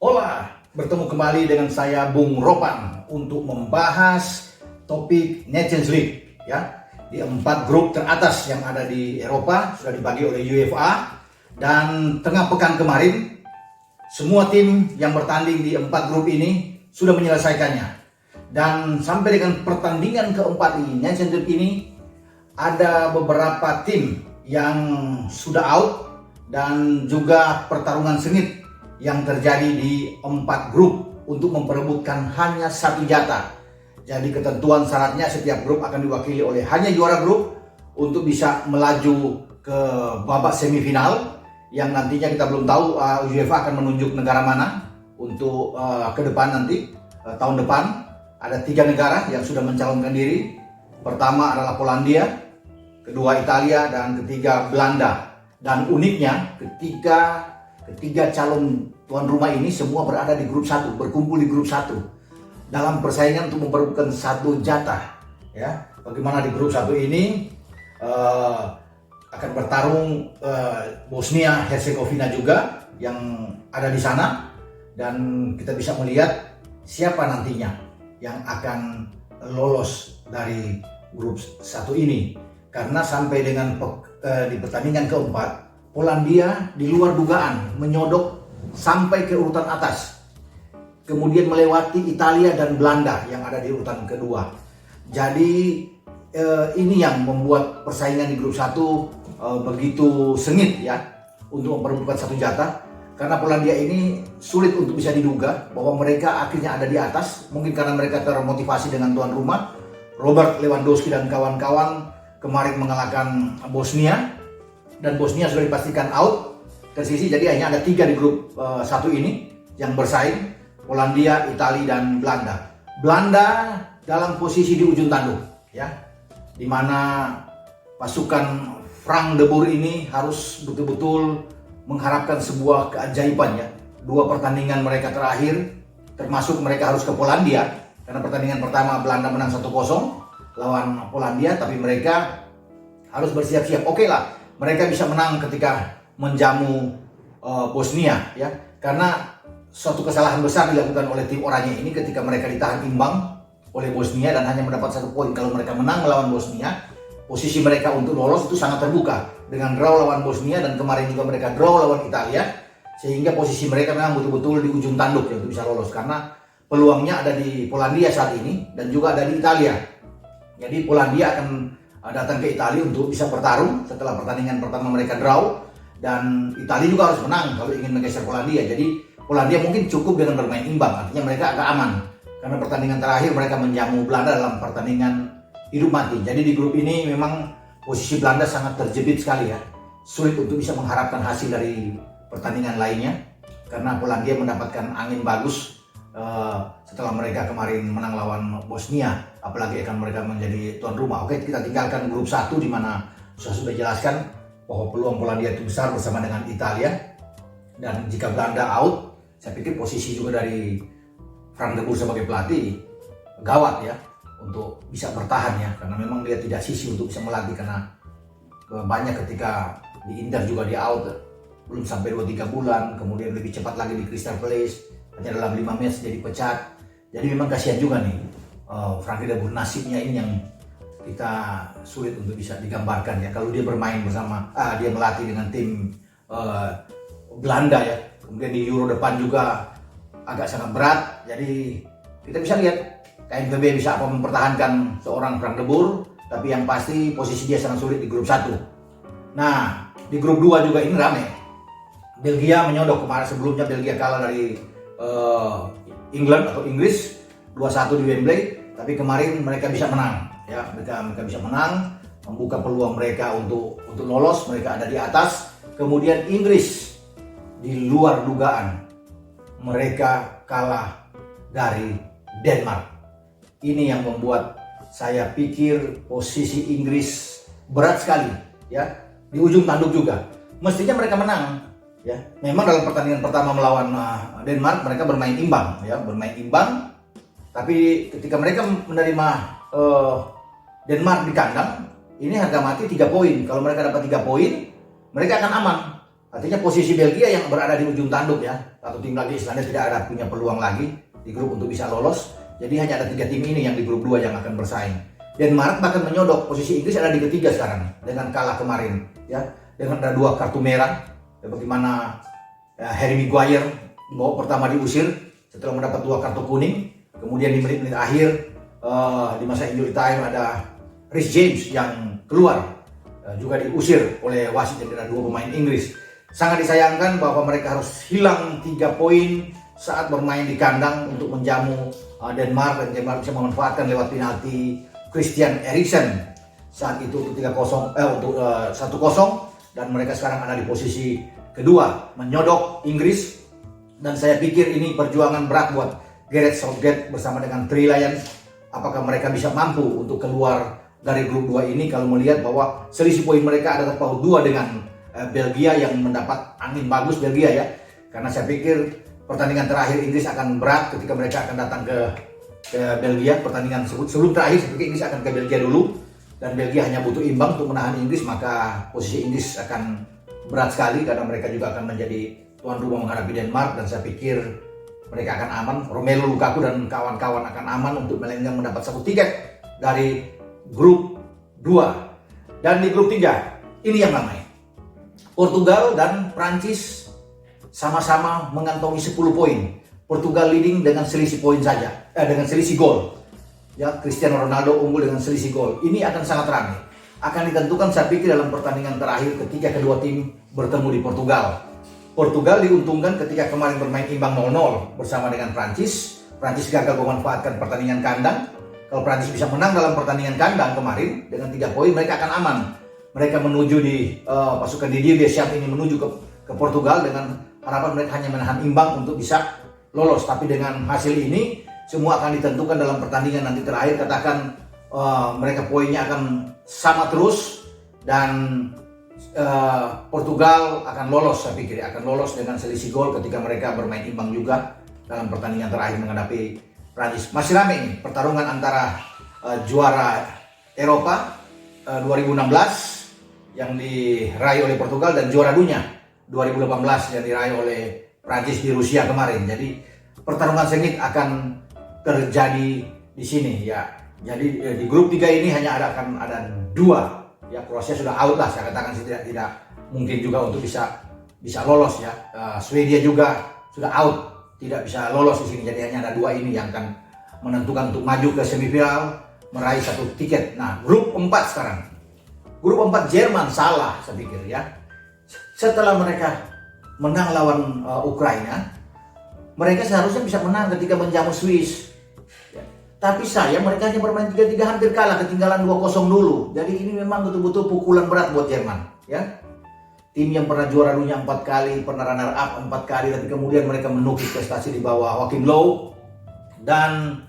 Hola, bertemu kembali dengan saya Bung Ropan untuk membahas topik Nations League ya. Di 4 grup teratas yang ada di Eropa sudah dibagi oleh UEFA, dan tengah pekan kemarin semua tim yang bertanding di 4 grup ini sudah menyelesaikannya. Dan sampai dengan pertandingan keempat di Nations League ini ada beberapa tim yang sudah out dan juga pertarungan sengit yang terjadi di 4 grup untuk memperebutkan hanya 1 jatah. Jadi ketentuan syaratnya setiap grup akan diwakili oleh hanya juara grup untuk bisa melaju ke babak semifinal, yang nantinya kita belum tahu UEFA akan menunjuk negara mana untuk ke depan nanti. Tahun depan ada 3 negara yang sudah mencalonkan diri. Pertama adalah Polandia, kedua Italia, dan ketiga Belanda. Dan uniknya ketiga calon tuan rumah ini semua berada di grup 1, berkumpul di grup 1 dalam persaingan untuk memperebutkan 1 jatah ya. Bagaimana di grup 1 ini akan bertarung Bosnia Herzegovina juga yang ada di sana, dan kita bisa melihat siapa nantinya yang akan lolos dari grup 1 ini, karena sampai dengan di pertandingan keempat Polandia di luar dugaan menyodok sampai ke urutan atas, kemudian melewati Italia dan Belanda yang ada di urutan kedua. Jadi ini yang membuat persaingan di grup 1 begitu sengit ya untuk memperebutkan 1 jatah, karena Polandia ini sulit untuk bisa diduga bahwa mereka akhirnya ada di atas, mungkin karena mereka termotivasi dengan tuan rumah. Robert Lewandowski dan kawan-kawan kemarin mengalahkan Bosnia, dan Bosnia sudah dipastikan out tersisi. Jadi hanya ada 3 di grup 1 ini yang bersaing, Polandia, Italia, dan Belanda. Belanda dalam posisi di ujung tanduk ya, dimana pasukan Frank de Boer ini harus betul-betul mengharapkan sebuah keajaiban ya. 2 pertandingan mereka terakhir, termasuk mereka harus ke Polandia, karena pertandingan pertama Belanda menang 1-0 lawan Polandia, tapi mereka harus bersiap-siap. Oke lah, mereka bisa menang ketika menjamu Bosnia ya, karena suatu kesalahan besar dilakukan oleh tim oranye ini ketika mereka ditahan imbang oleh Bosnia dan hanya mendapat 1 poin. Kalau mereka menang melawan Bosnia, posisi mereka untuk lolos itu sangat terbuka dengan draw lawan Bosnia, dan kemarin juga mereka draw lawan Italia, sehingga posisi mereka memang betul-betul di ujung tanduk ya untuk bisa lolos, karena peluangnya ada di Polandia saat ini dan juga ada di Italia. Jadi Polandia akan datang ke Italia untuk bisa bertarung setelah pertandingan pertama mereka draw, dan Italia juga harus menang kalau ingin menggeser Polandia. Jadi Polandia mungkin cukup dengan bermain imbang, artinya mereka agak aman, karena pertandingan terakhir mereka menjamu Belanda dalam pertandingan hidup mati. Jadi di grup ini memang posisi Belanda sangat terjepit sekali ya, sulit untuk bisa mengharapkan hasil dari pertandingan lainnya, karena Polandia mendapatkan angin bagus setelah mereka kemarin menang lawan Bosnia, apalagi akan mereka menjadi tuan rumah. Oke, kita tinggalkan grup 1 di mana sudah jelaskan bahwa peluang Polandia itu besar bersama dengan Italia, dan jika Belanda out, saya pikir posisi juga dari Frank de Boer sebagai pelatih gawat ya untuk bisa bertahan ya, karena memang dia tidak sisi untuk bisa melatih, karena banyak ketika di Inter juga di out belum sampai 2-3 bulan, kemudian lebih cepat lagi di Crystal Palace hanya dalam 5 match jadi pecat. Jadi memang kasihan juga nih Frank de Boer, nasibnya ini yang kita sulit untuk bisa digambarkan ya. Kalau dia bermain bersama, dia melatih dengan tim Belanda ya, kemudian di Euro depan juga agak sangat berat. Jadi kita bisa lihat KNVB bisa apa mempertahankan seorang Frank de Boer, tapi yang pasti posisi dia sangat sulit di grup 1. Nah, di grup 2 juga ini rame. Belgia menyodok, kemarin sebelumnya Belgia kalah dari England atau Inggris 2-1 di Wembley, tapi kemarin mereka bisa menang ya, mereka bisa menang, membuka peluang mereka untuk lolos. Mereka ada di atas. Kemudian Inggris di luar dugaan mereka kalah dari Denmark. Ini yang membuat saya pikir posisi Inggris berat sekali ya, di ujung tanduk juga. Mestinya mereka menang ya. Memang dalam pertandingan pertama melawan Denmark mereka bermain imbang ya, bermain imbang. Tapi ketika mereka menerima Denmark di kandang, ini harga mati 3 poin. Kalau mereka dapat 3 poin, mereka akan aman. Artinya posisi Belgia yang berada di ujung tanduk ya. Satu tim lagi Islandia tidak ada punya peluang lagi di grup untuk bisa lolos. Jadi hanya ada 3 tim ini yang di grup 2 yang akan bersaing. Denmark bahkan menyodok, posisi Inggris ada di ketiga sekarang dengan kalah kemarin ya. Dengan ada 2 kartu merah. Ya, bagaimana Harry Maguire babak pertama diusir setelah mendapat 2 kartu kuning. Kemudian di menit-menit akhir di masa injury time ada Reece James yang keluar juga diusir oleh wasit yang ada 2 pemain Inggris. Sangat disayangkan bahwa mereka harus hilang 3 poin saat bermain di kandang untuk menjamu Denmark, dan Denmark bisa memanfaatkan lewat penalti Christian Eriksen saat itu untuk 1-0, dan mereka sekarang ada di posisi kedua menyodok Inggris. Dan saya pikir ini perjuangan berat buat Gareth Southgate bersama dengan Three Lions. Apakah mereka bisa mampu untuk keluar dari grup 2 ini kalau melihat bahwa selisih poin mereka ada terpaut 2 dengan Belgia yang mendapat angin bagus Belgia ya. Karena saya pikir pertandingan terakhir Inggris akan berat ketika mereka akan datang ke Belgia. Pertandingan sebelum terakhir saya pikir Inggris akan ke Belgia dulu, dan Belgia hanya butuh imbang untuk menahan Inggris, maka posisi Inggris akan berat sekali karena mereka juga akan menjadi tuan rumah menghadapi Denmark. Dan saya pikir mereka akan aman. Romelu Lukaku dan kawan-kawan akan aman untuk melenggang mendapat 1 tiket dari grup 2. Dan di grup 3 ini yang ramai. Portugal dan Prancis sama-sama mengantongi 10 poin. Portugal leading dengan selisih poin saja, dengan selisih gol. Ya, Cristiano Ronaldo unggul dengan selisih gol. Ini akan sangat ramai. Akan ditentukan saya pikir dalam pertandingan terakhir ketika kedua tim bertemu di Portugal. Portugal diuntungkan ketika kemarin bermain imbang 0-0 bersama dengan Prancis. Prancis gagal memanfaatkan pertandingan kandang. Kalau Prancis bisa menang dalam pertandingan kandang kemarin dengan 3 poin, mereka akan aman. Mereka menuju di pasukan Didier Deschamps ini menuju ke Portugal dengan harapan mereka hanya menahan imbang untuk bisa lolos. Tapi dengan hasil ini semua akan ditentukan dalam pertandingan nanti terakhir. Katakan mereka poinnya akan sama terus, dan Portugal akan lolos, saya pikir akan lolos dengan selisih gol ketika mereka bermain imbang juga dalam pertandingan terakhir menghadapi Prancis. Masih ramai ini pertarungan antara juara Eropa 2016 yang diraih oleh Portugal dan juara dunia 2018 yang diraih oleh Prancis di Rusia kemarin. Jadi pertarungan sengit akan terjadi di sini ya. Jadi di grup 3 ini hanya akan ada 2 ya. Kroasia sudah out lah, saya katakan sih tidak mungkin juga untuk bisa lolos ya. Swedia juga sudah out, tidak bisa lolos di sini. Jadi hanya ada 2 ini yang akan menentukan untuk maju ke semifinal, meraih 1 tiket. Nah, grup 4 sekarang. Grup 4 Jerman salah saya pikir ya. Setelah mereka menang lawan Ukraina, mereka seharusnya bisa menang ketika menjamu Swiss. Ya. Tapi mereka hanya bermain 3-3 hampir kalah, ketinggalan 2-0 dulu. Jadi ini memang betul-betul pukulan berat buat Jerman ya. Tim yang pernah juara dunia 4 kali, pernah runner up 4 kali, tapi kemudian mereka menukik prestasi di bawah Joachim Löw, dan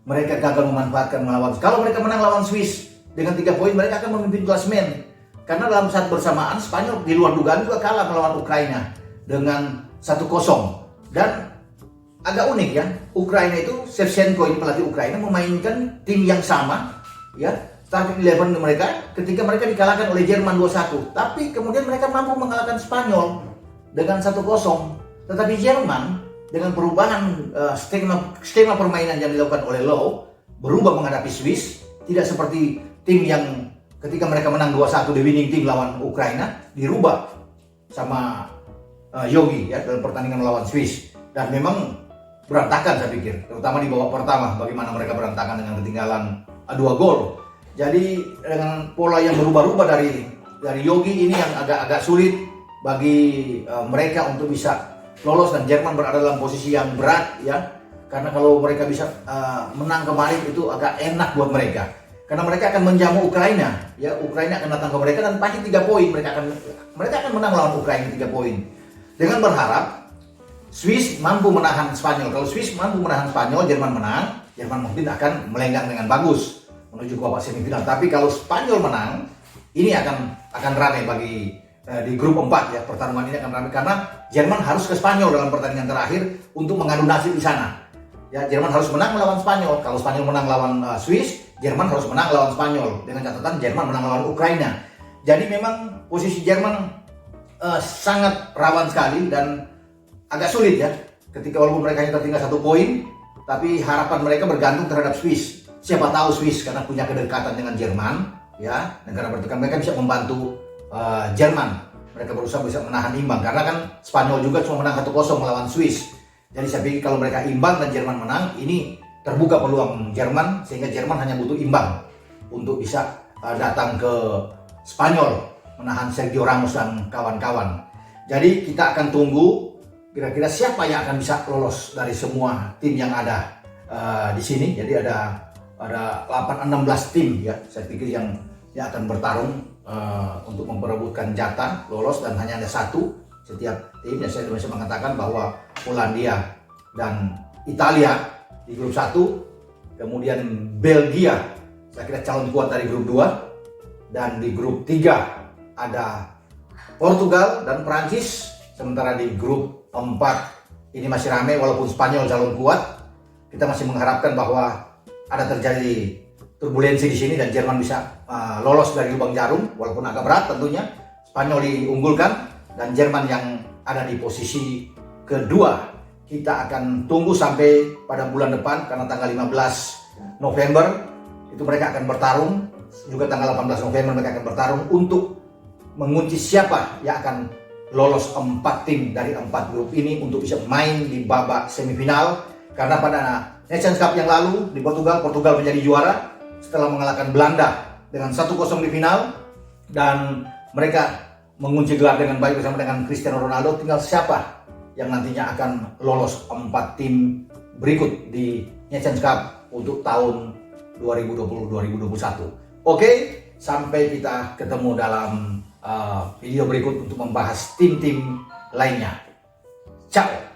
mereka gagal memanfaatkan melawan. Kalau mereka menang lawan Swiss dengan 3 poin, mereka akan memimpin klasemen. Karena dalam saat bersamaan Spanyol di luar dugaan juga kalah melawan Ukraina dengan 1-0. Dan agak unik ya, Ukraina itu Shevchenko ini pelatih Ukraina memainkan tim yang sama ya, starting 11 mereka ketika mereka dikalahkan oleh Jerman 2-1. Tapi kemudian mereka mampu mengalahkan Spanyol dengan 1-0. Tetapi Jerman dengan perubahan skema permainan yang dilakukan oleh Löw berubah menghadapi Swiss. Tidak seperti tim yang ketika mereka menang 2-1 di winning team lawan Ukraina, dirubah sama Yogi ya dalam pertandingan melawan Swiss. Dan memang berantakan saya pikir, terutama di babak pertama bagaimana mereka berantakan dengan ketinggalan 2 gol. Jadi dengan pola yang berubah-ubah dari Yogi ini yang agak sulit bagi mereka untuk bisa lolos, dan Jerman berada dalam posisi yang berat ya. Karena kalau mereka bisa menang kemarin itu agak enak buat mereka. Karena mereka akan menjamu Ukraina ya. Ukraina akan datang ke mereka dan pasti 3 poin mereka akan menang lawan Ukraina 3 poin. Dengan berharap Swiss mampu menahan Spanyol. Kalau Swiss mampu menahan Spanyol, Jerman menang, Jerman mungkin akan melenggang dengan bagus menuju ke babak semifinal. Tapi kalau Spanyol menang, ini akan ramai bagi di grup 4 ya. Pertarungan ini akan ramai karena Jerman harus ke Spanyol dalam pertandingan terakhir untuk mengadu nasib di sana. Ya, Jerman harus menang melawan Spanyol. Kalau Spanyol menang lawan Swiss, Jerman harus menang lawan Spanyol. Dengan catatan Jerman menang lawan Ukraina. Jadi memang posisi Jerman sangat rawan sekali dan agak sulit ya. Ketika walaupun mereka hanya tertinggal 1 poin, tapi harapan mereka bergantung terhadap Swiss. Siapa tahu Swiss karena punya kedekatan dengan Jerman, ya, negara berdekatan, mereka bisa membantu Jerman. Mereka berusaha bisa menahan imbang karena kan Spanyol juga cuma menang 1-0 melawan Swiss. Jadi saya pikir kalau mereka imbang dan Jerman menang, ini terbuka peluang Jerman sehingga Jerman hanya butuh imbang untuk bisa datang ke Spanyol menahan Sergio Ramos dan kawan-kawan. Jadi kita akan tunggu kira-kira siapa yang akan bisa lolos dari semua tim yang ada di sini. Jadi ada 16 tim ya. Saya pikir yang akan bertarung untuk memperebutkan jatah lolos dan hanya ada 1 setiap tim. Ya, saya bisa mengatakan bahwa Polandia dan Italia di grup 1, kemudian Belgia saya kira calon kuat dari grup 2, dan di grup 3 ada Portugal dan Prancis. Sementara di grup 4 ini masih ramai walaupun Spanyol calon kuat. Kita masih mengharapkan bahwa ada terjadi turbulensi di sini dan Jerman bisa lolos dari lubang jarum walaupun agak berat tentunya. Spanyol diunggulkan dan Jerman yang ada di posisi kedua. Kita akan tunggu sampai pada bulan depan karena tanggal 15 November itu mereka akan bertarung. Juga tanggal 18 November mereka akan bertarung untuk mengunci siapa yang akan lolos 4 tim dari 4 grup ini untuk bisa main di babak semifinal. Karena pada Nations Cup yang lalu di Portugal menjadi juara setelah mengalahkan Belanda dengan 1-0 di final dan mereka mengunci gelar dengan baik bersama dengan Cristiano Ronaldo. Tinggal siapa yang nantinya akan lolos 4 tim berikut di Nations Cup untuk tahun 2020-2021. Oke, sampai kita ketemu dalam video berikut untuk membahas tim-tim lainnya. Ciao.